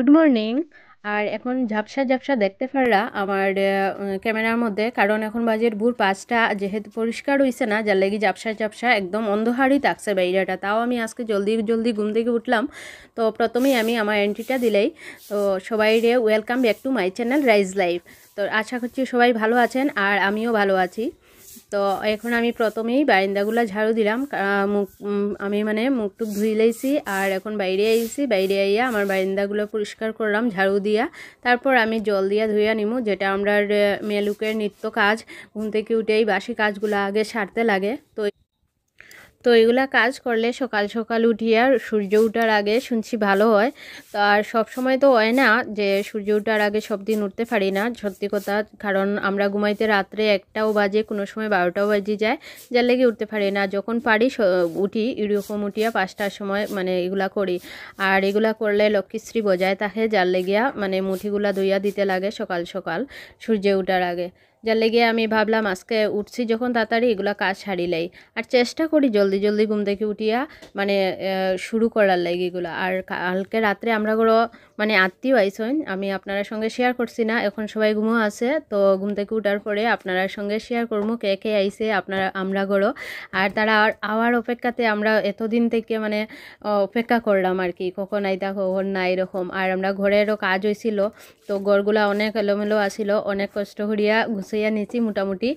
Good morning. আর এখন ঝাপসা ঝাপসা দেখতে পারলা আমার ক্যামেরার মধ্যে, কারণ এখন বাজের ভোর 5টা, যেহেতু পরিষ্কার হইছে না, যার লাগি ঝাপসা ঝাপসা একদম অন্ধকারই থাকছে বাইরেটা। তাও আমি আজকে জলদি জলদি ঘুম থেকে উঠলাম। তো প্রথমেই আমি আমার এন্ট্রিটা দিলেই তো সবাই রে welcome back to my channel rise life. তো আশা করছি সবাই ভালো আছেন আর আমিও ভালো আছি। তো এখন আমি প্রথমেই বারান্দাগুলো ঝাড়ু দিলাম। আমি মুখ টুক ধুই লাইছি আর এখন বাইরে আইছি। বাইরে আইয়া আমার বারান্দাগুলো পরিষ্কার করলাম ঝাড়ু দিয়া। তারপর আমি জল দিয়া ধুইয়া নিমু, যেটা আমরা মেয়ে লোকের নিত্য কাজ। ঘুম থেকে উঠেই বাসি কাজগুলো আগে সারতে লাগে। তো এগুলা কাজ করলে সকাল সকাল উঠিয়া সূর্য ওঠার আগে শুনছি ভালো হয়। তো আর সব সময় তো হয় না যে সূর্য ওঠার আগে সব দিন উঠতে পারি না, সত্যি কথা। কারণ আমরা ঘুমাইতে রাত্রে 1টাও বাজে, কোনো সময় 12টাও বাজে যায়, যার লেগে উঠতে পারি না। যখন পারি উঠি, এরকম উঠিয়া 5টার সময় এগুলা করি। আর এগুলা করলে লক্ষ্মীশ্রী বজায় থাকে, যার লেগিয়া মুঠিগুলা ধুইয়া দিতে লাগে সকাল সকাল সূর্য ওঠার আগে। যার লেগে আমি ভাবলাম আজকে উঠছি যখন তাড়াতাড়ি এগুলা কাজ সারিলাই। আর চেষ্টা করি জলদি জলদি ঘুম থেকে উঠিয়া শুরু করার লাগে এগুলো। আর কালকে রাত্রে আমরা গড়ো আত্মীয় আইসন, আমি আপনার সঙ্গে শেয়ার করছি না, এখন সবাই ঘুমো আছে। তো ঘুম থেকে উঠার পরে আপনার সঙ্গে শেয়ার করবো কে কে আইসে আমরা গড়ো। আর তারা আওয়ার অপেক্ষাতে আমরা এতদিন থেকে অপেক্ষা করলাম আর কি, কখন আইতা কখন না এরকম। আর আমরা ঘরেরও কাজ হয়েছিল, তো ঘরগুলা অনেক এলোমেলো আসিল, অনেক কষ্ট করিয়া গুছাইয়া নিছি মোটামুটি।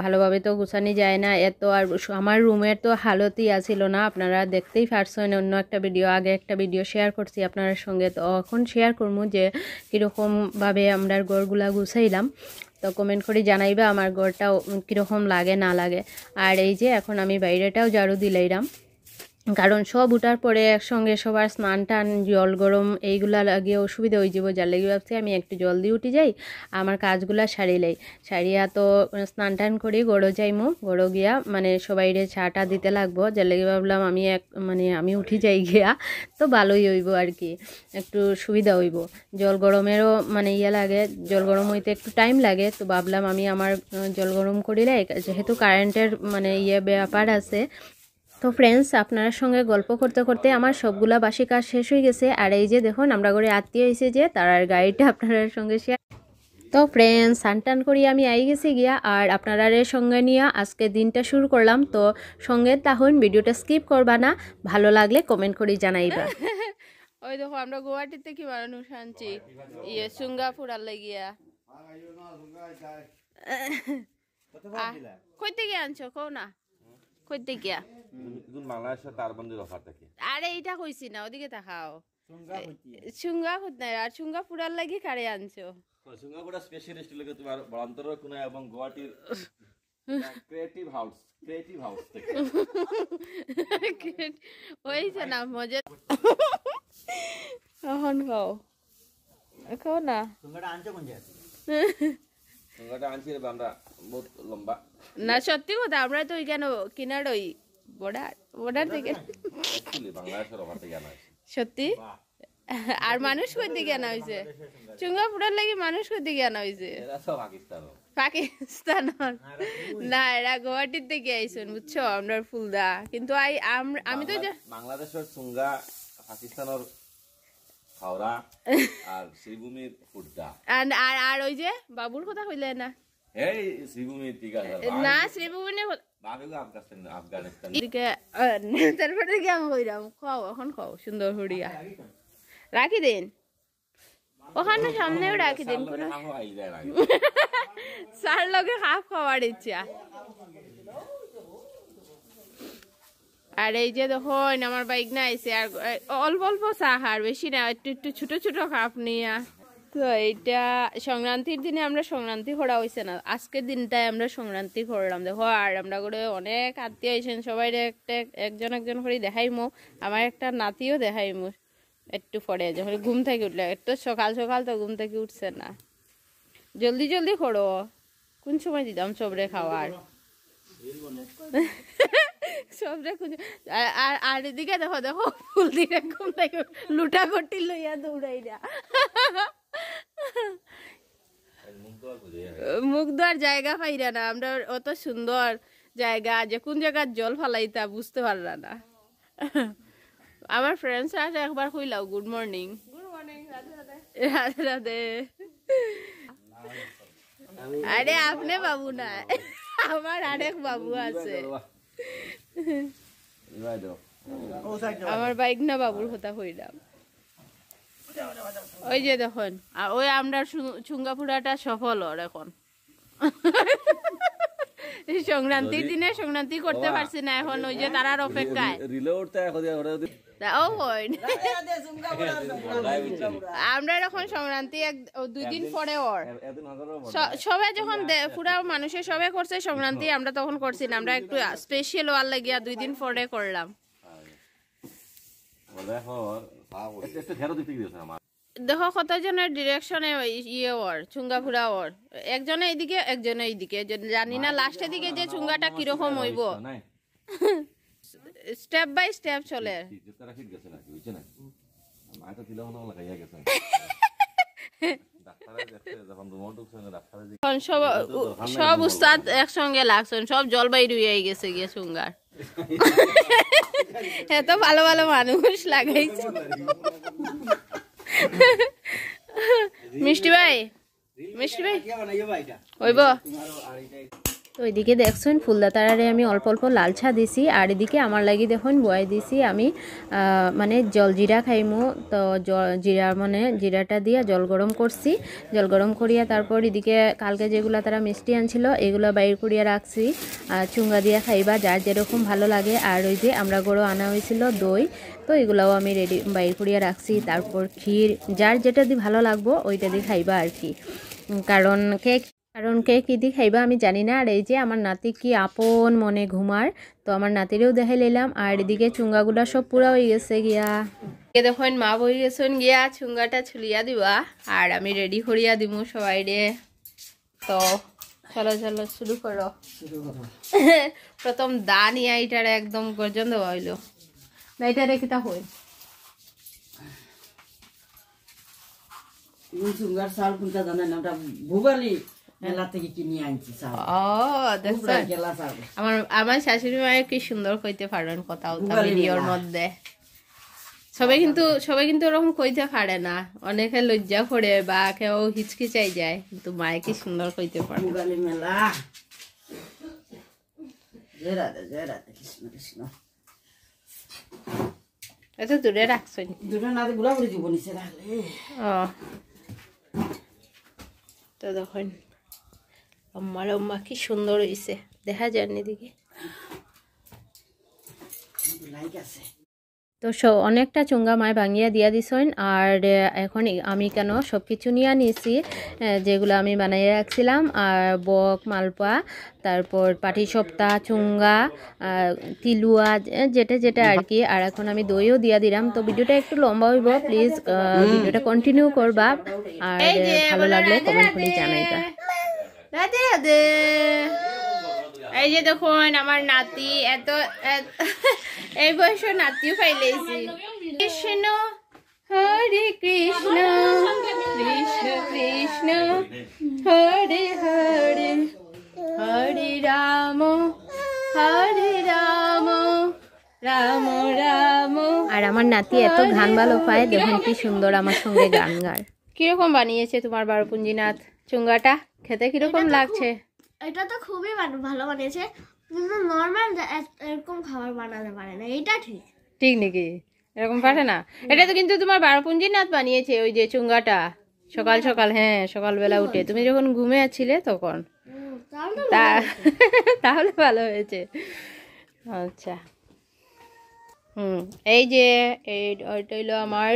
ভালোভাবে তো গুছানি যায় না এত। আর আমার রুমের তো হালতই আসিল না, আপনারা দেখতেই পারছেন। অন্য একটা ভিডিও, আগে একটা ভিডিও শেয়ার করছি আপনার সঙ্গে, তো এখন শেয়ার করবো যে কীরকমভাবে আমরা ঘরগুলা গুছাইলাম। তো কমেন্ট করে জানাইবা আমার ঘরটাও কীরকম লাগে না লাগে। আর এই যে এখন আমি বাইরেটাও ঝাড়ু দিলাইলাম, কারণ সব উঠার পরে একসঙ্গে সবার স্নান টান জল গরম এইগুলা লাগিয়ে অসুবিধা হয়ে যাব। যার লেগে ভাবছি আমি একটু জলদি উঠে যাই, আমার কাজগুলা সারিলাই। সারিয়া তো স্নান টান করি, গড়ো যাইমু, গড়ো গিয়া সবাইরে চাটা দিতে লাগবো। যার লেগে ভাবলাম আমি আমি উঠি যাই গিয়া, তো ভালোই হইব আর কি, একটু সুবিধা হইব। জল গরমেরও ইয়ে লাগে, জল গরম হইতে একটু টাইম লাগে। তো ভাবলাম আমি আমার জল গরম করিলে, যেহেতু কারেন্টের ইয়ে ব্যাপার আছে। তো ফ্রেন্ডস, আপনার সঙ্গে গল্প করতে করতে আমার সবগুলা বাসি কাজ শেষ হয়ে গেছে। আর এই যে দেখুন আমরা করে আত্মীয় এসে যে তার গাড়িটা আপনার সঙ্গে শেয়ার। তো ফ্রেন্ডস, স্নান করি আমি আই গেছি গিয়া, আর আপনারা সঙ্গে নিয়ে আজকে দিনটা শুরু করলাম। তো সঙ্গে তখন ভিডিওটা স্কিপ করবা না, ভালো লাগলে কমেন্ট করে জানাইবা। ওই দেখো আমরা গুয়াহাটিতে কি মানুষ আনছি ইয়ে সিঙ্গাপুর আর লাগিয়া। কই থেকে আনছো কও না, কইতে গিয়া বাংলাদেশের কারবন্দির অফার থাকে। আরে এইটা কইছি না, ওদিকে তাকাও। সুঙ্গা কোথায় আর সুঙ্গা পুরার লাগি কারে আনছো? সুঙ্গা পুরা স্পেশালিস্ট লাগে তোমার বড়ান্তর কোনা এবং গুয়াহাটির ক্রিয়েটিভ হাউস থেকে ওইছে না মজা। এখন খাও না। সুঙ্গাটা আনছো কোন জায়গা? সুঙ্গাটা আনছি রে আমরা বহুত লম্বা না, সত্যি কথা। আমরা তো কেন কিনার ওই বর্ডার থেকে বাংলাদেশের অফার থেকে আনা সত্যি। আর মানুষ কই থেকে আনা হয়েছে? চুঙ্গা পুরার লাগি মানুষ কই থেকে আনা হয়েছে? পাকিস্তান না, এরা গুয়াহাটির থেকে আইসন, বুঝছো? আমরা ফুলদা কিন্তু আমি তো বাংলাদেশের চুঙ্গা, পাকিস্তানের হাওড়া আর শ্রীভূমির ফুডদা। আর ওই যে বাবুর কথা কইলে না, এই শ্রীভূমি ঠিক আছে না, শ্রীভূমি নে আফগানিস্তান দিকে। তারপর থেকে আমি কইরাম খাও, এখন খাও সুন্দর হড়িয়া রাখি দিন ওখানে, সামনেও রাখি দিন। কোনো সার লগে হাফ খাওয়ার ইচ্ছা। আর এই যে দেখুন আমার বাইক না আইছে, আর অল্প অল্প চা খার, বেশি না, একটু একটু ছোট ছোট কাপ নিয়া। তো এইটা সংক্রান্তির দিনে আমরা সংক্রান্তি করা হয়েছে না, আজকের দিনটায় আমরা সংক্রান্তি করলাম দেখো। আর আমরা করে অনেক আত্মীয় আইসেন, সবাই একজন একজন করে দেখাইমো। আমার একটা নাতিও দেখাইমো একটু পরে, যখন ঘুম থেকে উঠলে। একটু সকাল সকাল তো ঘুম থেকে উঠছে না, জলদি জলদি করো। কোন সময় দিতাম সবরে খাওয়ার সবরে। আর এদিকে দেখো দেখো ফুল দিকে ঘুম থেকে লুটা কটি লইয়া দৌড়াই না। মুখ ধোয়ার জায়গা পাইরা না, আমরা অত সুন্দর জায়গা যে কোন জায়গার জল ফালাইতা বুঝতে পারলা না। আমার ফ্রেন্ডস আছে, একবার কইলাও good morning. Good morning, Radhe Radhe Radhe. আরে আপনি বাবু না, আমার আরেক বাবু আছে। আমার বাইক না বাবুর কথা কইলাম। ওই যে দেখুন, আর ওই আমরা চুঙ্গাপুরাটা সফল ওর এখন। সংক্রান্তির দিনে সংক্রান্তি করতে পারছি না, এখন ওই যে তারার অপেক্ষায়। আমরা এখন সংক্রান্তি 2 দিন পরে ওর সবাই যখন পুরা মানুষের সবাই করছে সংক্রান্তি, আমরা তখন করছি না, আমরা একটু স্পেশাল ওয়ার লাগিয়া 2 দিন পরে করলাম। দেখো কতজনের ডিরেকশনে ইয়ে ওর চুঙ্গাপুরা ওর, একজনে এইদিকে একজনে এইদিকে, জানি না লাস্টের দিকে যে চুঙ্গাটা কিরকম হইব। স্টেপ বাই স্টেপ চলে। সব উস্তাদ একসঙ্গে লাগছেন, সব জলবায়ু হয়ে গেছে গিয়ে চুঙ্গার। এত ভালো ভালো মানুষ লাগাইছে। মিষ্টি ভাই, মিষ্টি ভাই হইব। তো ওইদিকে দেখছেন ফুলদাতারে আমি অল্প অল্প লাল চা দিছি, আর এদিকে আমার লাগি দেখুন বয়াই দিছি আমি মানে জল জিরা খাইমু। তো জিরা মানে জিরাটা দিয়ে জল গরম করছি, জল গরম করিয়া তারপর এদিকে কালকে যেগুলো তারা মিষ্টি আনছিল এগুলো বাইর করিয়া রাখছি, চুঙ্গা দিয়া খাইবা যার যেরকম ভালো লাগে। আর ওই যে আমরা গড়ো আনা হয়েছিল দই, তো এগুলোও আমি রেডি বাইর করিয়া রাখছি। তারপর ক্ষীর, যার যেটা দিয়ে ভালো লাগবো ওইটা দিয়ে খাইবা আর কি, কারণ কে কী দিয়ে খাইবা আমি জানি না। আর এই যে আমার নাতি কি আপন মনে ঘুমার, তো আমার নাতিরেও দেখাই লইলাম। আর এদিকে চুঙ্গাগুলা সব পুরা হয়ে গেছে গিয়া, দেখুন মা বই গেছেন গিয়া চুঙ্গাটা ছুলিয়া দিবা, আর আমি রেডি করিয়া দিব সবাই রে। তো চলো চলো শুরু করো। প্রথম দা নিয়ে এইটারে একদম গর্জন দেওয়া হইলো না, এইটারে কিতা হইল চুঙ্গার চাল কোনটা জানেন না, ওটা ভুগালি মেলা থেকে কিনে আনছি চাল। আমার শাশুড়ি মায়ের কি সুন্দর কইতে পারেন কথা ভিডিওর মধ্যে। সবাই কিন্তু ওরকম কইতে পারে না, অনেকে লজ্জা করে বা কেউ হিচকিচাই যায়, কিন্তু মায়ে কি সুন্দর কইতে পারে। ভুগালি মেলা। জয় রাধে জয় রাধে, কৃষ্ণ কৃষ্ণ। এত দূরে রাখছো দূরে না গুলা করে দিব নিচে রাখলে। তো দেখুন লম্বা লম্বা কি সুন্দর হয়েছে, দেখা যায়নি দিকে। তো অনেকটা চুঙ্গা মায় ভাঙিয়া দিয়া দিছেন। আর এখন আমি কেন সব কিছু নিয়ে নিয়েছি যেগুলো আমি বানাইয়া রাখছিলাম, আর বক মালপোয়া, তারপর পাটি সপ্তা, চুঙ্গা, তিলুয়া, যেটা যেটা আর কি। আর এখন আমি দইও দিয়া দিলাম। তো ভিডিওটা একটু লম্বা হইব, প্লিজ ভিডিওটা কন্টিনিউ করবা, আর ভালো লাগলে কমেন্ট করে জানাইবা। রাধে রাধে। এই যে দেখুন আমার নাতি, এত এই বয়সে নাতিও পাইলেছি। কৃষ্ণ হরে কৃষ্ণ কৃষ্ণ কৃষ্ণ হরে হরে, হরে রাম রাম রাম। আর আমার নাতি এত গান ভালো পায়, দেখুন কি সুন্দর আমার সঙ্গে গান গায়। কিরকম বানিয়েছে তোমার বারোপুঞ্জিনাথ চুঙ্গাটা? খেতে কিরকম লাগছে? এটা তো খুবই ভালো বানিয়েছে, কিন্তু নর্মাল এরকম খাবার বানাতে পারে না। এটা ঠিক ঠিক নাকি? এরকম পারে না? এটা তো কিন্তু তোমার বারোপুঞ্জিনাথ বানিয়েছে, ওই যে চুঙ্গাটা সকাল সকাল, হ্যাঁ সকালবেলা উঠে তুমি যখন ঘুমে আছিলে তখন। তাহলে ভালো হয়েছে। আচ্ছা এই যে ওইটা হইলো আমার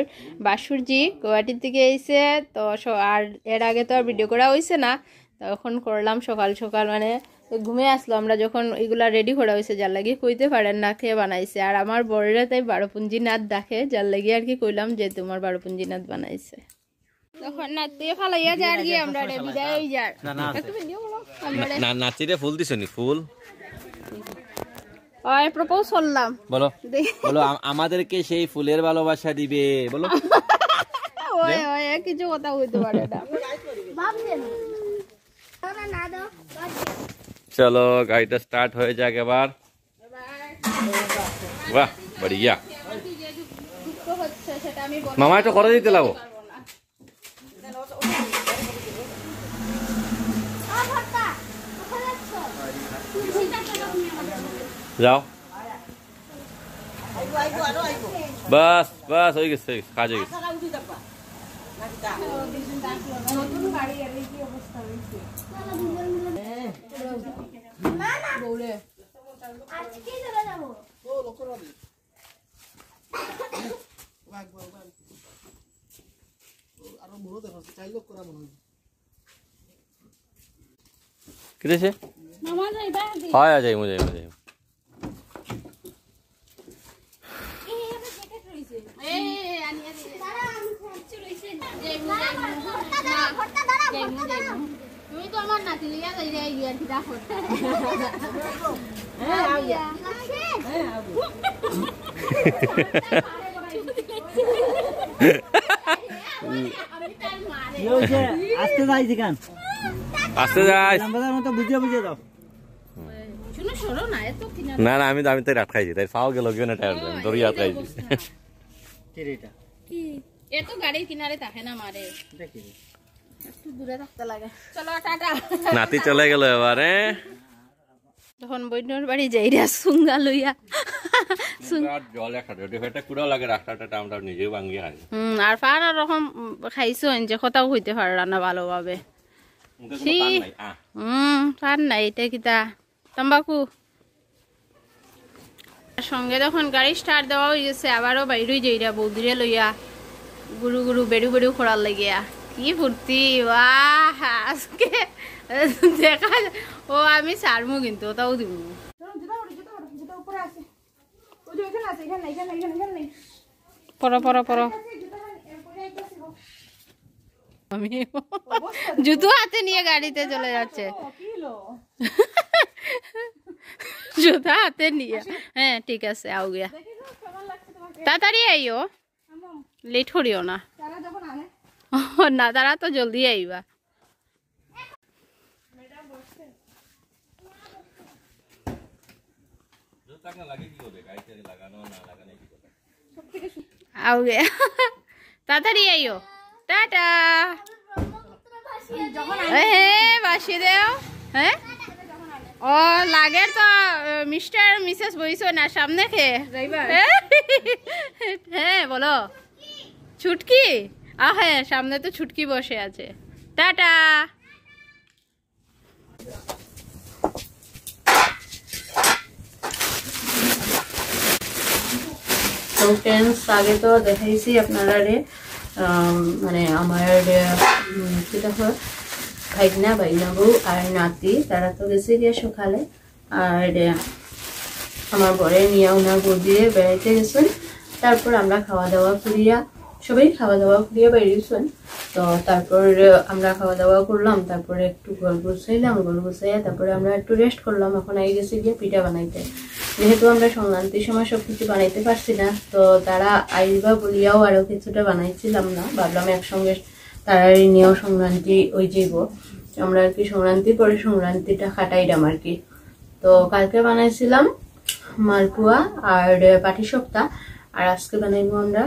বাসুরজি, গুয়াহাটির থেকে এসে। তো আর এর আগে তো আর ভিডিও করা হয়েছে না, তখন করলাম সকাল সকাল, মানে ঘুমে আসলো আমরা যখন ওইগুলা রেডি করা হয়েছে, যার লাগি কইতে পারেন না খেয়ে বানাইছে। আর আমার বড়রা তাই বারোপুঞ্জিনাথ ডাকে, যার লাগি আর কি কইলাম যে তোমার বারোপুঞ্জিনাথ বানাইছে। তখন নাতিয়ে ফালাইয়া যায় আর কি আমরা বিদায় হই যার। না নাচিরে ফুল দিছনি ফুল। ওই প্রপোজ করলাম। বলো বলো আমাদেরকে সেই ফুলের ভালোবাসা দিবে বলো। ওই ওই কিছু কথা হইতে পারে না। চলো গাড়িটা স্টার্ট হয়ে যাক এবার। বাহ বড়িয়া। মামা একটু করে দিতে লাগো। যাও বাস বাস হয়ে গেছে কাজ হয়ে গেছে আজকেই চলে যাবো। কিদেছে হয় যাই যাই তুমি তো আমার নাতি লিয়া যাই রে ইয়ার কিটা করতে আস্তে যাইছি কেন আসতে যাই আমাদের মতো বুঝে বুঝে দাও শুনো সরো না এত কিনা না না আমি তাই আটকাইছি তাই ফাও গেল কেউ না টায়ার দড়ি আটকাইছি কি রে এটা কি এত গাড়ির কিনারে থাকে না মারে এটা কি রে একটু দূরে থাকতে লাগে চলো টাটা নাতি চলে গেল এবারে তখন বৈদ্যর বাড়ি যাই রে সুঙ্গা লইয়া জল একটা এটা কুড়া লাগে রাস্তাটা আমরা নিজেও ভাঙিয়ে খাই আর ফার রকম খাইছো যে কথাও হইতে পারলা না ভালোভাবে ফার নাই এটা কিতা তম্বাকু সঙ্গে তখন গাড়ি স্টার্ট দেওয়া হয়ে গেছে আবারও বাইরেই যাইরা বৌদিরে লইয়া গুরু গুরু বেড়ু বেড়ু খোড়ার লাগিয়া কি ফুর্তি বাহ আজকে দেখা ও আমি ছাড়মু কিন্তু ওটাও দিব পড়ো পড়ো পড়ো আমি জুতো হাতে নিয়ে গাড়িতে চলে যাচ্ছে জুতা হাতে নিয়ে হ্যাঁ ঠিক আছে আও গিয়া তাড়াতাড়ি আইও লেট করিও না না তারা তো জলদি আইবা আও গিয়া তাড়াতাড়ি আইও টাটা বাসি দেও হ্যাঁ ও লাগে তো মিস্টার মিসেস বইছো না সামনে খে হ্যাঁ বলো ছুটকি হ্যাঁ সামনে তো ছুটকি বসে আছে টাটা তো ফ্রেন্ডস আগে তো দেখাইছি আপনারা মানে আমার যেটা হয় ভাইগনা ভাইগনা বউ আর নাতি তারা তো গেছে গিয়ে সকালে আর আমার বরে নিয়ে ওনার বউ দিয়ে বেড়াইতে গেছেন তারপর আমরা খাওয়া দাওয়া করিয়া সবাই খাওয়া দাওয়া করিয়া বেরিয়েছেন তো তারপর আমরা খাওয়া দাওয়া করলাম তারপরে একটু গল্প গুছাইলাম গল্প গুছাইয়া তারপরে আমরা একটু রেস্ট করলাম এখন আগে গেছে গিয়ে পিঠা বানাইতে যেহেতু আমরা সংক্রান্তির সময় সবকিছু বানাইতে পারছি না তো তারা আইবা বলিয়াও আরো কিছুটা বানাইছিলাম না ভাবলাম একসঙ্গে তারা নিয়েও সংক্রান্তি ওই যাইব আমরা আর কি সংক্রান্তির পরে সংক্রান্তিটা খাটাইলাম আর কি তো কালকে বানাইছিলাম মালপুয়া আর পাটিসাপটা আর আজকে বানাইবো আমরা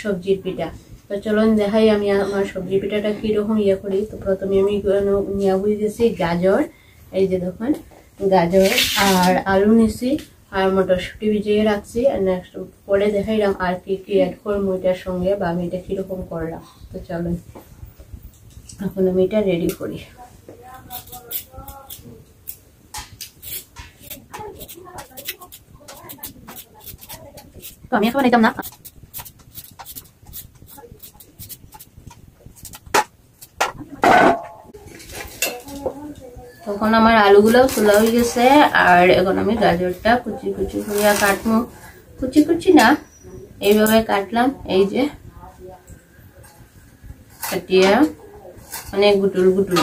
সবজির পিঠা তো চলুন দেখাই আমি আমার সবজি পিঠাটা কিরকম ইয়ে করি তো প্রথমে আমি নিয়ে বুঝেছি গাজর এই যে দেখুন গাজর আর আলু নিছি আর মটরশুঁটি ভিজিয়ে রাখছি আর নেক্সট পরে দেখাইলাম আর কি কি অ্যাড করবো এটার সঙ্গে বা আমি এটা কিরকম করলাম তো চলুন এখন আমি এটা রেডি করি তো আমি এখন বানাইতাম না তখন আমার আলুগুলো তোলা হয়ে গেছে আর এখন আমি গাজরটা কুচি কুচি করিয়া কাটবো কুচি কুচি না এইভাবে কাটলাম এই যে কাটিয়া মানে গুটুল গুটুল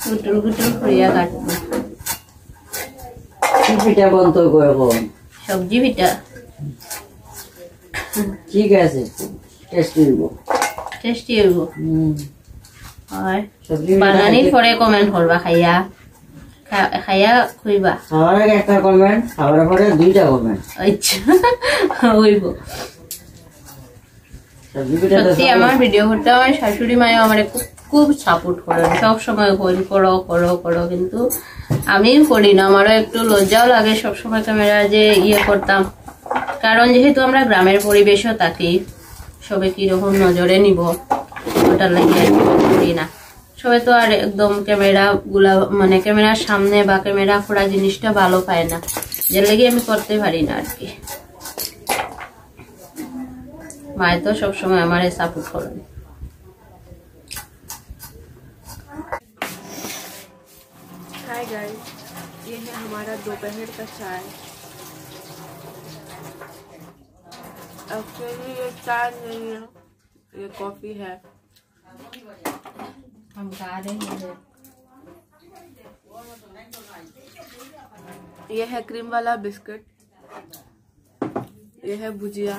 গুটুল গুটুল করিয়া কাটবো পিঠা বন্ধ করবো সবজি পিঠা ঠিক আছে টেস্টি হইব টেস্টি হইব আর বানানির পরে কমেন্ট করবা খাইয়া খাইয়া কইবা খাওয়ার আগে একটা কমেন্ট খাওয়ার পরে দুইটা কমেন্ট আচ্ছা হইব সবজি পিঠা সত্যি আমার ভিডিও করতে আমার শাশুড়ি মায়েও আমার খুব সাপোর্ট করেন, সব সময় করো করো করো, কিন্তু আমিও করি না। আমারও একটু লজ্জাও লাগে সবসময় ক্যামেরা যে করতাম, কারণ যেহেতু আমরা গ্রামের পরিবেশও থাকি, সবে কিরকম নজরে নিব ওটার লাগে করি না। সবাই তো আর একদম ক্যামেরা গুলা মানে ক্যামেরার সামনে বা ক্যামেরা করা জিনিসটা ভালো পায় না, যার লাগে আমি করতে পারি না আর কি। মায়ে তো সবসময় আমার সাপোর্ট করেন। हाय गाइस, ये है हमारा दोपहर का चाय। एक्चुअली ये चाय नहीं है, ये कॉफी है। हम खा रहे हैं। ये है क्रीम वाला बिस्किट, ये है भुजिया।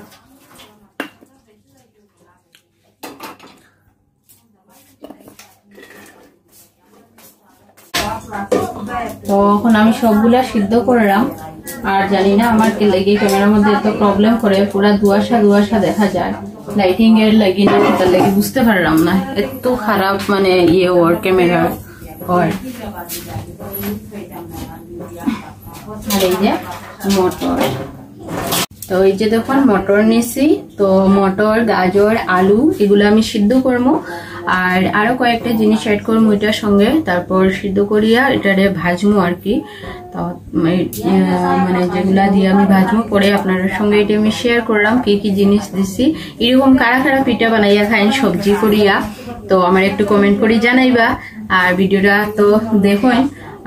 তো এখন আমি সবগুলা সিদ্ধ করলাম, আর জানি না আমার কি লাগে ক্যামেরার মধ্যে এত প্রবলেম করে, পুরা ধোঁয়াশা ধোঁয়াশা দেখা যায়, লাইটিং এর লাগি না ওটার লাগি বুঝতে পারলাম না, এত খারাপ মানে ওর ক্যামেরার ওর। আর এই যে মটর, তো এই যে দেখুন মটর নিছি, তো মটর গাজর আলু এগুলো আমি সিদ্ধ করবো, আর আরো কয়েকটা জিনিস অ্যাড করবো এটার সঙ্গে, তারপর সিদ্ধ করিয়া এটারে ভাজবো আর কি। তো মানে যেগুলা দিয়ে আমি ভাজবো পরে আপনার সঙ্গে এটা আমি শেয়ার করলাম কি কি জিনিস দিছি। এরকম কারা কারা পিঠা বানাইয়া খাইন সবজি করিয়া, তো আমার একটু কমেন্ট করে জানাইবা। আর ভিডিওটা তো দেখুন,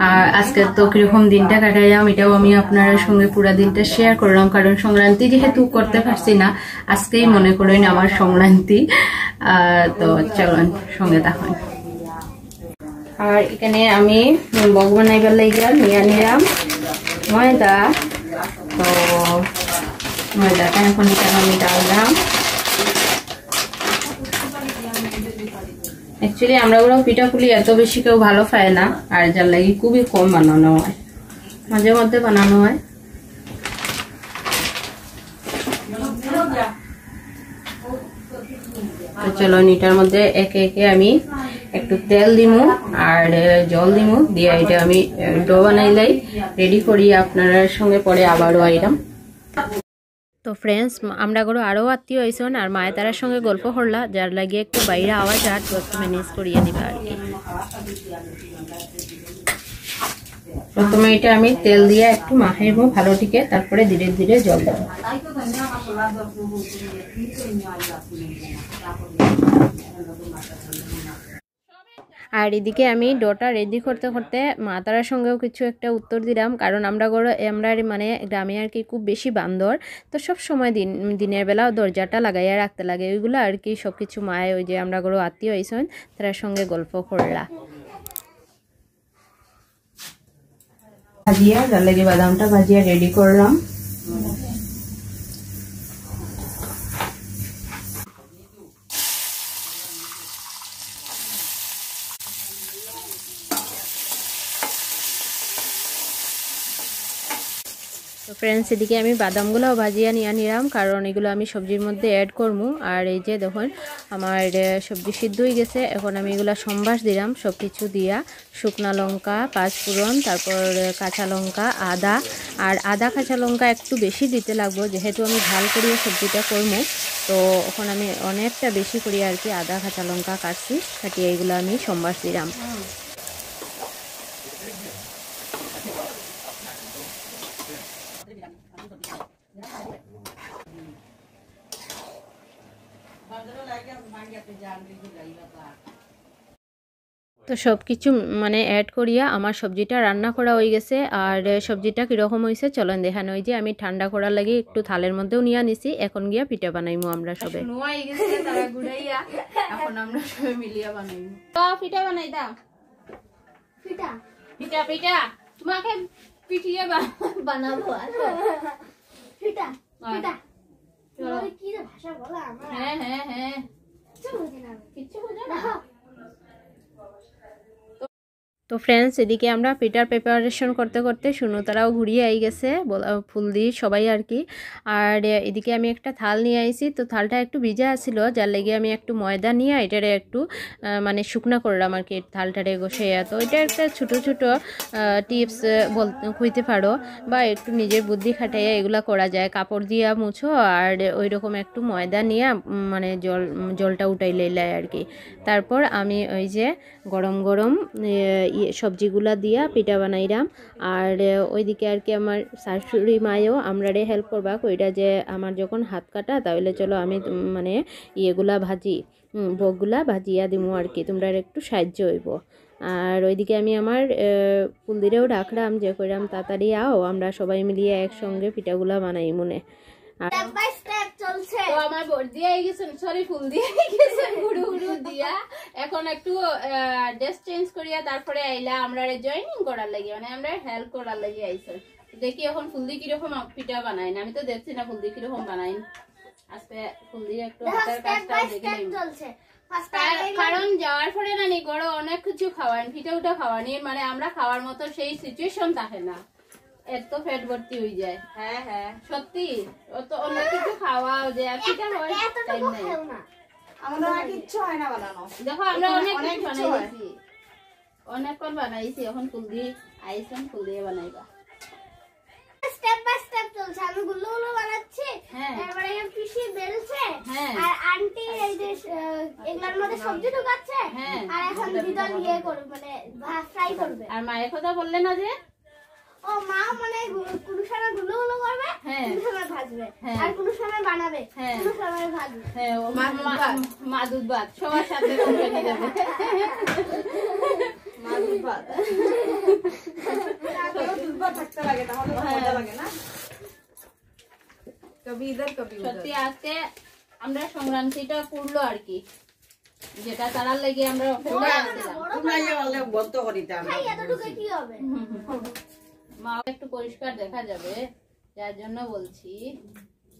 আর আজকে তো কিরকম দিনটা কাটাইলাম এটাও আমি আপনার সঙ্গে পুরো দিনটা শেয়ার করলাম, কারণ সংক্রান্তি যেহেতু করতে পারছি না, আজকেই মনে করেন আমার সংক্রান্তি। তো চলুন সঙ্গে থাকুন। আর এখানে আমি বগ বানাইবার লাগিয়া নিয়ে নিলাম ময়দা, তো ময়দাটা এখন এখানে আমি ডাললাম। অ্যাকচুয়ালি আমরা ওরা পিঠাপুলি এত বেশি কেউ ভালো পায় না, আর যার লাগি খুবই কম বানানো হয়, মাঝে মধ্যে বানানো হয়। তো চলো এটার মধ্যে একে একে আমি একটু তেল দিমু আর জল দিমু, দিয়ে এটা আমি ডো বানাইলাই রেডি করি আপনার সঙ্গে পরে আবারও আইলাম। তো ফ্রেন্ডস আমরা গরো আরও আত্মীয় হয়েছেন, আর মায়ের তারার সঙ্গে গল্প করলা, যার লাগিয়ে একটু বাইরে আওয়াজ আর একটু ম্যানেজ করিয়ে দিবা আর কি। প্রথমে এটা আমি তেল দিয়ে একটু মাখাইবো ভালো টিকে, তারপরে ধীরে ধীরে জল দেবো। আর এদিকে আমি ডোটা রেডি করতে করতে মা তারার সঙ্গেও কিছু একটা উত্তর দিলাম, কারণ আমরা মানে গ্রামে আর কি খুব বেশি বান্দর, তো সব সময় দিনের বেলা দরজাটা লাগাইয়া রাখতে লাগে, ওইগুলো আর কি সব কিছু মায়ে ওই যে আমরা গরু আত্মীয় হয়েছেন তার সঙ্গে গল্প করলা। ভাজিয়া যার লাগে বাদামটা ভাজিয়া রেডি করলাম। তো ফ্রেন্ডস এদিকে আমি বাদামগুলোও ভাজিয়া নিয়ে নিলাম, কারণ এগুলো আমি সবজির মধ্যে অ্যাড করবো। আর এই যে দেখুন আমার সবজি সিদ্ধ হয়ে গেছে, এখন আমি এগুলো সম্বাস দিলাম সব কিছু দিয়া, শুকনা লঙ্কা, পাঁচফোড়ন, তারপর কাঁচা লঙ্কা, আদা, আর আদা কাঁচা লঙ্কা একটু বেশি দিতে লাগবো, যেহেতু আমি ঝাল করিয়ে সবজিটা করবো, তো এখন আমি অনেকটা বেশি করি আর কি আদা কাঁচা লঙ্কা কাটিয়ে এগুলো আমি সম্বাস দিলাম। তো সব কিছু মানে অ্যাড করিয়া আমার সবজিটা রান্না করা হয়ে গেছে। আর সবজিটা কীরকম হয়েছে চলেন দেখানো। ওই যে আমি ঠান্ডা করার লাগে একটু থালের মধ্যেও নিয়ে নিছি, এখন গিয়া পিঠা বানাইমু আমরা সবে। এখন আমরা সবাই মিলিয়া বানাইমু। তো পিঠা বানাই দাও। পিঠা পিঠা পিঠা তোমাকে পিঠিয়ে বানাবো। পিঠা পিঠা তুমি কি রে ভাষা বলা আমার? হ্যাঁ হ্যাঁ হ্যাঁ কিছু বুঝি না, কিচ্ছু বুঝো না। তো ফ্রেন্ডস, এদিকে আমরা পিঠার প্রিপারেশন করতে করতে সুনতারাও ঘুরিয়ে আই গেছে ফুল দিয়ে সবাই আর কি। আর এদিকে আমি একটা থাল নিয়ে আইছি, তো থালটা একটু ভিজা আছিল, যার লেগে আমি একটু ময়দা নিয়ে এটারে একটু মানে শুকনা করলাম আর কি থালটারে গোছাইয়া। তো এটা একটা ছোটো ছোটো টিপস বলতে হইতে পারো, বা একটু নিজের বুদ্ধি খাটাইয়া এগুলা করা যায়। কাপড় দিয়া মুছো আর ওই রকম একটু ময়দা নিয়ে মানে জলটা উঠাই লইলাই আর কি। তারপর আমি ওই যে গরম গরম সবজিগুলা দিয়া পিঠা বানাইলাম। আর ওইদিকে আর কি আমার শাশুড়ি মায়েও আমরারে হেল্প করবা কইরা যে আমার যখন হাত কাটা তাহলে চলো আমি মানে ইয়েগুলা ভাজি ভোগগুলা ভাজিয়া দিমু আর কি, তোমরা একটু সাহায্য হইব। আর ওইদিকে আমি আমার ফুলদিরেও রাখলাম যে কইরাম তাড়াতাড়ি আও, আমরা সবাই মিলিয়ে একসঙ্গে পিঠাগুলা বানাই মনে। স্টেপ বাই স্টেপ চলছে। তো আমার বোর দিয়ে গেছেন, সরি ফুল দিয়ে গেছেন গুড়ু গুড়ু দিয়া। এখন একটু ড্রেস চেঞ্জ করিয়া তারপরে আইলা আমরা জয়েনিং করার লাগি, মানে আমরা হেল্প করার লাগি আইছেন। দেখি এখন ফুল দিয়ে কিরকম পিঠা বানাই না, আমি তো দেখছি না ফুল দিয়ে কিরকম বানাই। আজকে ফুল দিয়ে একটু হাতের কাজটা দেখে নিই। চলছে কারণ যাওয়ার পরে না নি গড় অনেক কিছু খাওয়ান, পিঠা উঠা খাওয়ানি, মানে আমরা খাওয়ার মতো সেই সিচুয়েশন থাকে না, এত পেট ভর্তি হয়ে যায়। হ্যাঁ হ্যাঁ সত্যি, অত অনেক কিছু খাওয়াও যে পিঠা হয় টাইম নাই। আমাদের আর কিচ্ছু হয় না বানানো। দেখো আমরা অনেক কিছু বানাইছি, অনেকক্ষণ বানাইছি। এখন ফুল দিয়ে আইসন, ফুল দিয়ে বানাইবা। স্টেপ বাই স্টেপ চলছে। আমি গুলো বানাচ্ছি, হ্যাঁ। এবারে পিসি বেলছে, হ্যাঁ। আর আন্টি এই যে এগুলোর মধ্যে সবজি ঢুকাচ্ছে, হ্যাঁ। আর এখন ভিতর ইয়ে করবে মানে ফ্রাই করবে। আর মায়ের কথা বললে না যে ও মা মানে কোনো সময় গুলো করবে, হ্যাঁ। কোনো সময় ভাজবে, হ্যাঁ। আর কোনো সময় বানাবে, হ্যাঁ। কোনো সময় ভাজবে। হ্যাঁ, ও মা দুধ ভাত সবার সাথে কোম্পানি দেবে। মা দুধ ভাত। দুধ ভাত থাকতে লাগে, তাহলে মজা লাগে না? कभी इधर कभी उधर। সত্যি আজকে আমরা সংক্রান্তিটা পড়লো আর কি, যেটা তারার লেগে আমরা অপেক্ষা করছিলাম। তোমরা ইয়ে বললে বন্ধ করিতে আমরা। এই এতটুকু কি হবে? মা একটু পরিষ্কার দেখা যাবে, যার জন্য বলছি।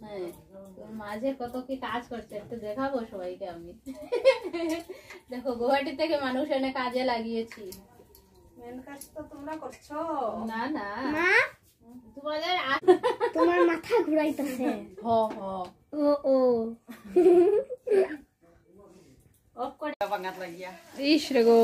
হ্যাঁ, তোর মাঝে কত কি কাজ করছে একটু দেখাবো সবাইকে আমি। দেখো গুয়াহাটি থেকে মানুষ এনে কাজে লাগিয়েছি। মেন কাজ তো তোমরা করছো। না না মা তোমাদের তোমার মাথা ঘুরাইতেছে। হ হ ও ও অফ করে বাঙাত লাগিয়া। ইস রে গো,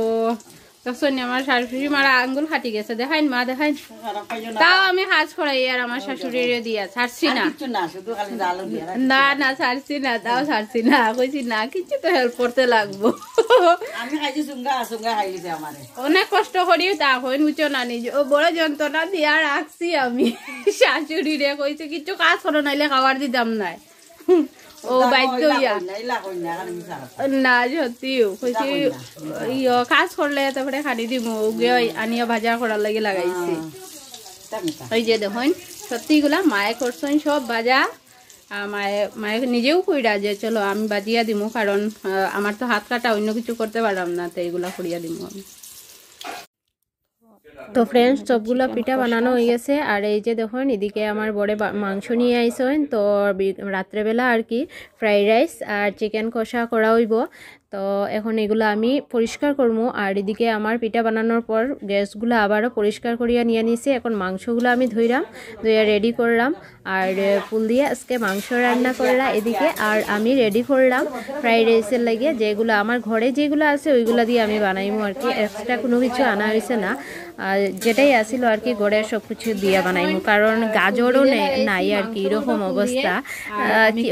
তখন আমার শাশুড়ি মারা আঙ্গুল ফাটি গেছে, দেখাইন মা দেখাইন। খারাপ পাইও না। তাও আমি হাজ করাই আর আমার শাশুড়ির দিয়া ছাড়ছি না। কিচ্ছু না, শুধু খালি জাল দিয়া। না না ছাড়ছি না, তাও ছাড়ছি না, কইছি না কিছু তো হেল্প করতে লাগবো। আমি খাইছি সুঙ্গা সুঙ্গা খাইলিছে আমারে। অনেক কষ্ট করি তা হইন উঁচো না নিজে, ও বড় যন্ত্রণা দিয়া রাখছি আমি। শাশুড়ি রে কইছে কিছু কাজ করো নাইলে খাবার দিতাম নাই। ও বাইক ইয়া নাইলা কই না আমি সারা। না সত্যি কইছি কাজ করলে তারপরে খানি দিব, ওগে আনিয়া ভাজা করার লাগে লাগাইছি। ওই যে দেখুন সত্যিগুলা মায়ে করছেন সব ভাজা। মায়ে নিজেও কইরা যে চলো আমি বাজিয়া দিমু, কারণ আমার তো হাত কাটা, অন্য কিছু করতে পারলাম না, তো এইগুলা করিয়া দিমু আমি। তো ফ্রেন্ডস সবগুলো পিঠা বানানো হয়ে গেছে। আর এই যে দেখুন এদিকে আমার বড়ে মাংস নিয়ে আইসেন, তো রাত্রেবেলা আর কি ফ্রাইড রাইস আর চিকেন কষা করা হইব। তো এখন এগুলো আমি পরিষ্কার করবো। আর এদিকে আমার পিঠা বানানোর পর গ্যাসগুলো আবারও পরিষ্কার করিয়া নিয়ে নিছি। এখন মাংসগুলো আমি ধুইলাম, ধুইয়া রেডি করলাম। আর ফুল দিয়ে আজকে মাংস রান্না করলাম এদিকে। আর আমি রেডি করলাম ফ্রাইড রাইসের লাগিয়ে, যেগুলো আমার ঘরে যেগুলো আছে ওইগুলো দিয়ে আমি বানাইবো আর কি। এক্সট্রা কোনো কিছু আনা হয়েছে না, যেটাই আসিল আর কি ঘরে সব কিছু দিয়ে বানাইবো, কারণ গাজরও নাই আর কি, এরকম অবস্থা।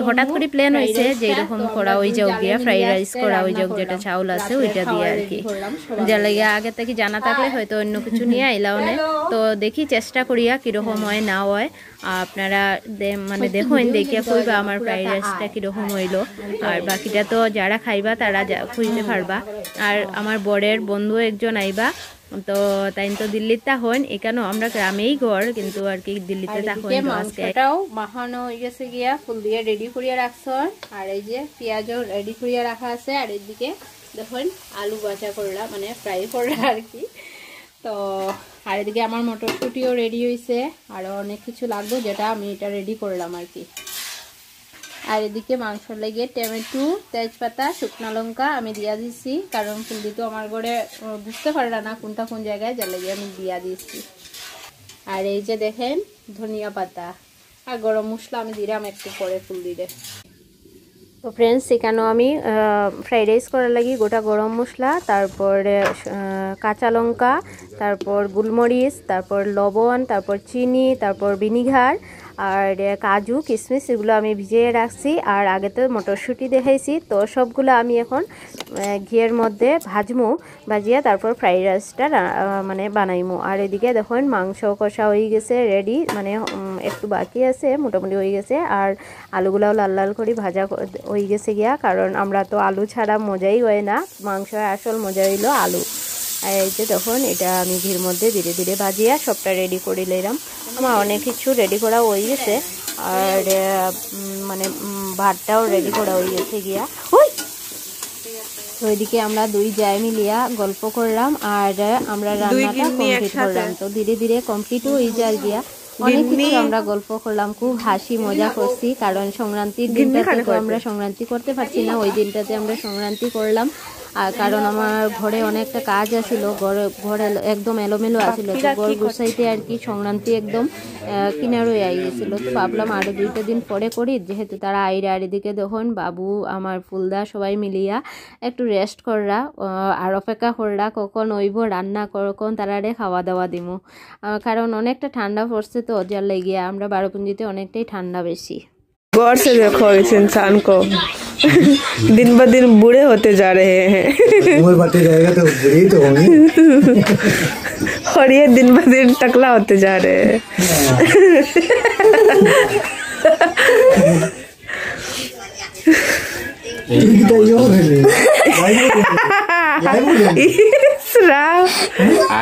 হঠাৎ করে প্ল্যান হয়েছে যে এরকম করা ওই যাও দিয়া ফ্রাইড রাইস করা ওই যাও, যেটা চাউল আছে ওইটা দিয়ে আর কি। যার লাগে আগে থেকে জানা থাকলে হয়তো অন্য কিছু নিয়ে আইলাও না। তো দেখি চেষ্টা করিয়া কিরকম হয় না হয়, আপনারা মানে দেখুন দেখিয়া কইবা আমার ফ্রাইড রাইসটা কিরকম হইলো। আর বাকিটা তো যারা খাইবা তারা খুঁজতে পারবা। আর আমার বরের বন্ধু একজন আইবা, তো তাই তো দিল্লিতে হন, এখানেও আমরা গ্রামেই ঘর কিন্তু আর কি দিল্লিতে থাকুন। মাংসটাও মাখানো হয়ে গেছে গিয়া, ফুল দিয়ে রেডি করিয়া রাখছ। আর এই যে পেঁয়াজও রেডি করিয়া রাখা আছে। আর এদিকে দেখুন আলু ভাজা করলাম, মানে ফ্রাই করলাম আর কি। তো আর এদিকে আমার মটরশুঁটিও রেডি হয়েছে, আরও অনেক কিছু লাগবে যেটা আমি এটা রেডি করলাম আর কি। আর এদিকে মাংসর লেগে টমেটো, তেজপাতা, শুকনো লঙ্কা আমি দিয়া দিচ্ছি, কারণ ফুলদি তো আমার ঘরে বুঝতে পারলা না কোনটা কোন জায়গায়, যার লেগে আমি দিয়া দিচ্ছি। আর এই যে দেখেন ধনিয়া পাতা আর গরম মশলা আমি দিলাম একটু পরে ফুলদিরে। তো ফ্রেন্ডস, এখানেও আমি ফ্রাইড রাইস করার লাগি গোটা গরম মশলা, তারপরে কাঁচা লঙ্কা, তারপর গোলমরিচ, তারপর লবণ, তারপর চিনি, তারপর ভিনিগার আর কাজু কিশমিশ এগুলো আমি ভিজিয়ে রাখছি। আর আগে তো মটরশুঁটি দেখাইছি, তো সবগুলো আমি এখন ঘিয়ের মধ্যে ভাজিয়া তারপর ফ্রাইড রাইসটা মানে বানাইমু। আর এদিকে দেখুন মাংস কষা হয়ে গেছে রেডি, মানে একটু বাকি আছে, মোটামুটি হয়ে গেছে। আর আলুগুলাও লাল লাল করে ভাজা হয়ে গেছে গিয়া, কারণ আমরা তো আলু ছাড়া মজাই হয় না, মাংসের আসল মজা হইলো আলু। আর এই যে তখন এটা আমি ঘির মধ্যে ধীরে ধীরে ভাজিয়া সবটা রেডি করে নিলাম। আমার অনেক কিছু রেডি করা হয়ে গেছে, আর মানে ভাতটাও রেডি করা হয়ে গেছে গিয়া। তো ওইদিকে আমরা দুই জায় মিলিয়া গল্প করলাম, আর আমরা রান্নাটা কমপ্লিট করলাম। তো ধীরে ধীরে কমপ্লিট হয়ে যায় গিয়া, অনেক কিছু আমরা গল্প করলাম, খুব হাসি মজা করছি, কারণ সংক্রান্তির দিনটাতে তো আমরা সংক্রান্তি করতে পারছি না, ওই দিনটাতে আমরা সংক্রান্তি করলাম। আর কারণ আমার ঘরে অনেকটা কাজ আছিল, ঘরে একদম এলোমেলো আছিল, তো ঘর গুছাইতে আর কি সংক্রান্তি একদম কিনারোয় আই গেছিল। তো ভাবলাম আরো 2টা দিন পরে করি, যেহেতু তারা আইরে। আর এদিকে দেখুন বাবু আমার ফুলদা সবাই মিলিয়া একটু রেস্ট কররা আর অপেক্ষা কররা কখন হইব রান্না, কখন তারারে খাওয়া দাওয়া দিমু, কারণ অনেকটা ঠান্ডা পড়ছে, তো যার লাগিয়া আমরা বারোপুঞ্জিতে অনেকটাই ঠান্ডা বেশি। गौर से देखो इस इंसान को, दिन ब दिन बूढ़े होते जा रहे हैं। उम्र बढ़ते जाएगा तो बूढ़े ही तो होंगे। और ये दिन ब दिन टकला होते जा रहे हैं।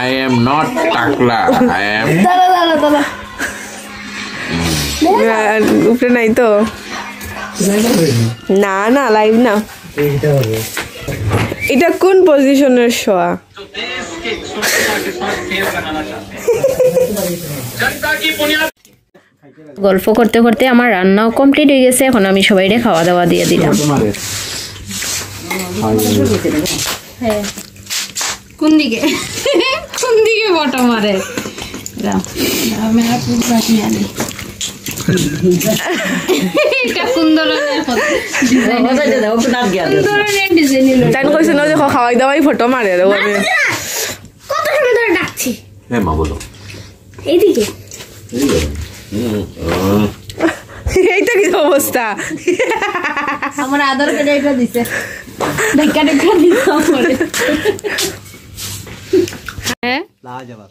I am not takla. I am. উপরে নাই তো, না না লাইভ না, এটা কোন পজিশনের শোয়া? গল্প করতে করতে আমার রান্নাও কমপ্লিট হয়ে গেছে, এখন আমি সবাইরে খাওয়া দাওয়া দিয়ে দিলাম। হ্যাঁ, কোন দিকে কোন দিকে বটা মারে খাওয়াই দাওয়াই ফটো মারে। কত সময় ধরে ডাকছি, হ্যাঁ মা বলো। এইদিকে এইটা কি অবস্থা? আমার আধার কার্ডে এটা দিছে, দেখা দেখা দিছে। হ্যাঁ, लाजवाब।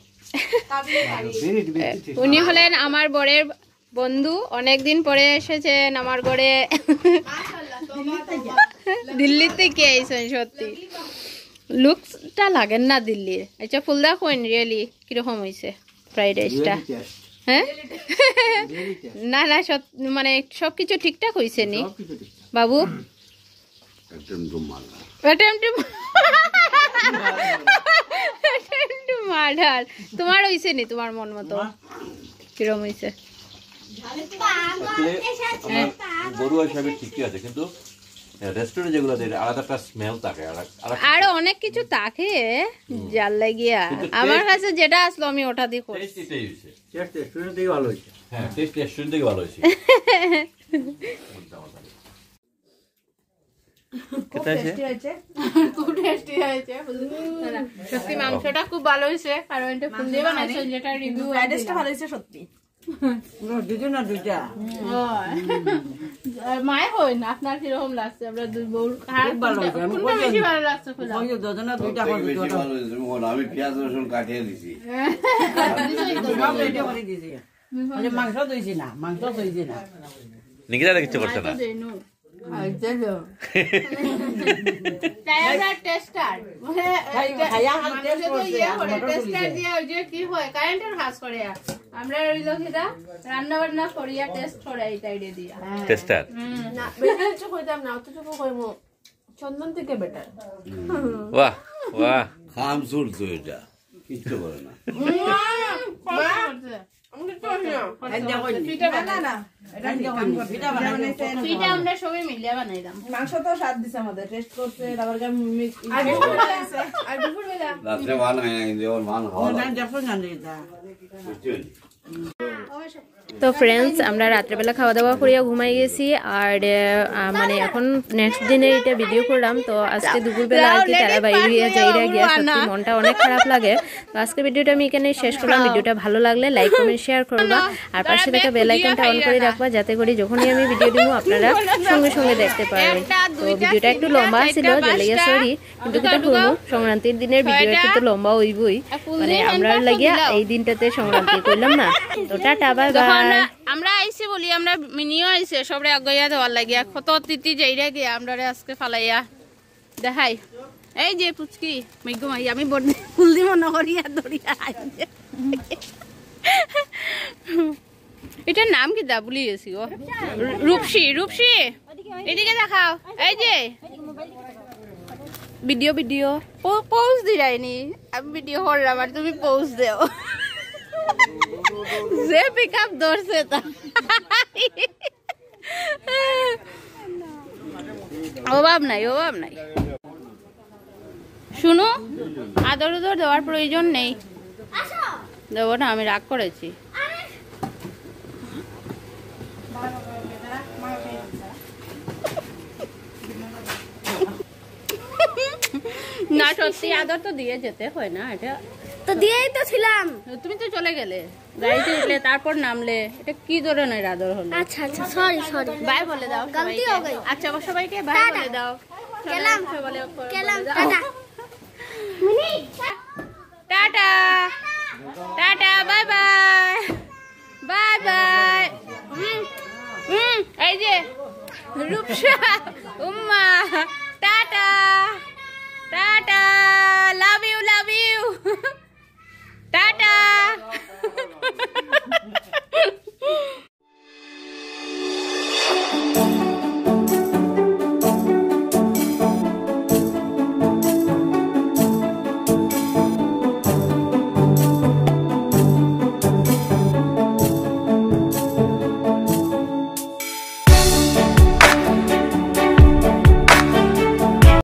উনি হলেন আমার বরের বন্ধু, অনেকদিন পরে এসেছেন আমার ঘরে, দিল্লি থেকে আইছেন। সত্যি লুকসটা লাগেন না দিল্লির। আচ্ছা ফুলদা কোন রিয়েলি কিরকম হয়েছে ফ্রাইড রাইসটা? হ্যাঁ না না, মানে সবকিছু ঠিকঠাক হয়েছে নি বাবু? মার্ডার তোমার হয়েছে নি? তোমার মন মতো কিরকম হয়েছে? গরু হিসাবে ঠিকই আছে, কিন্তু রেস্টুরেন্টে যেগুলো আলাদা একটা স্মেল থাকে, আরো অনেক কিছু থাকে জাল লাগিয়া। আমার কাছে যেটা আসলো আমি ওটা দিয়ে করছি। রেস্টুরেন্ট থেকে ভালো হয়েছে। হ্যাঁ, টেস্ট রেস্টুরেন্ট থেকে ভালো হয়েছে। সত্যি মাংসটা খুব ভালো হয়েছে, কারণ এটা ফুল দিয়ে বানাইছে, যেটা রিভিউ ভালো হয়েছে সত্যি। মায়ে হয় না, আপনার কিরকম লাগছে? আমরা দুই বউ বেশি ভালো লাগছে? আমি পেঁয়াজ রসুন কাটিয়ে দিছি, মাংস দইছি না, মাংস দইছি না, নিকিতা কিছু করছে না। রান্না বান্না করিয়া টেস্ট করাই তাইরে দিয়া টেস্টার চন্দন থেকে বেটার। বাহ বাহ, খাম চুলছো, এটা কিচ্ছু করে না। পিঠা আমরা সবাই মিলিয়ে বানাইলাম। মাংস তো স্বাদ দিছে আমাদের, টেস্ট করছে আবার রাত্রে মান হয় না কিন্তু ওর মান হওয়া তো ফ্রেন্ডস, আমরা রাত্রেবেলা খাওয়া দাওয়া করিয়া ঘুমাই গেছি। আর মানে এখন নেক্সট দিনে এটা ভিডিও করলাম। তো আজকে দুপুরবেলা আর কি তারা বাইরে যাইরা গিয়া সত্যি মনটা অনেক খারাপ লাগে। তো আজকে ভিডিওটা আমি এখানে শেষ করলাম। ভিডিওটা ভালো লাগলে লাইক কমেন্ট শেয়ার করবা, আর পাশে থাকা বেল আইকনটা অন করে রাখবা, যাতে করে যখনই আমি ভিডিও দিব আপনারা সঙ্গে সঙ্গে দেখতে পারবেন। তো ভিডিওটা একটু লম্বা ছিল, জ্বালিয়া সরি, কিন্তু কিটা করবো, সংক্রান্তির দিনের ভিডিও একটু লম্বা হইবই, মানে আমরা লাগিয়া এই দিনটাতে সংক্রান্তি করলাম না। তো টাটা, বাই বাই। আমরা আইছি বলি, আমরা মিনিও আইছে সবরে আগাইয়া দেওয়ার লাগিয়া, কত তিতি যাইরা গিয়া আমরা আজকে ফালাইয়া দেখাই। এই যে পুচকি মেঘ মাই, আমি ফুল দিব নকরিয়া দরিয়া এটার নাম কি দা ভুলি গেছি ও। রূপসী, রূপসী এদিকে দেখাও। এই যে ভিডিও ভিডিও পৌঁছ দিরাইনি, আমি ভিডিও করলাম আর তুমি পৌঁছ দেও। যে পিক আপ ধরছে তা অভাব নাই, অভাব নাই। শুনো, আদর উদর দেওয়ার প্রয়োজন নেই, দেবো না, আমি রাগ করেছি। না সত্যি আদর তো দিয়ে যেতে হয় না, এটা তো দিয়েই তো ছিলাম। তুমি তো চলে গেলে, গাড়িতে উঠলে তারপর নামলে, এটা কি ধরনের আদর হলো? আচ্ছা আচ্ছা, সরি সরি, বাই বলে দাও গলতি সবাইকে। হয়ে গই। আচ্ছা সবাইকে বাই বলে দাও। গেলাম, বলে গেলাম, টাটা। মিনি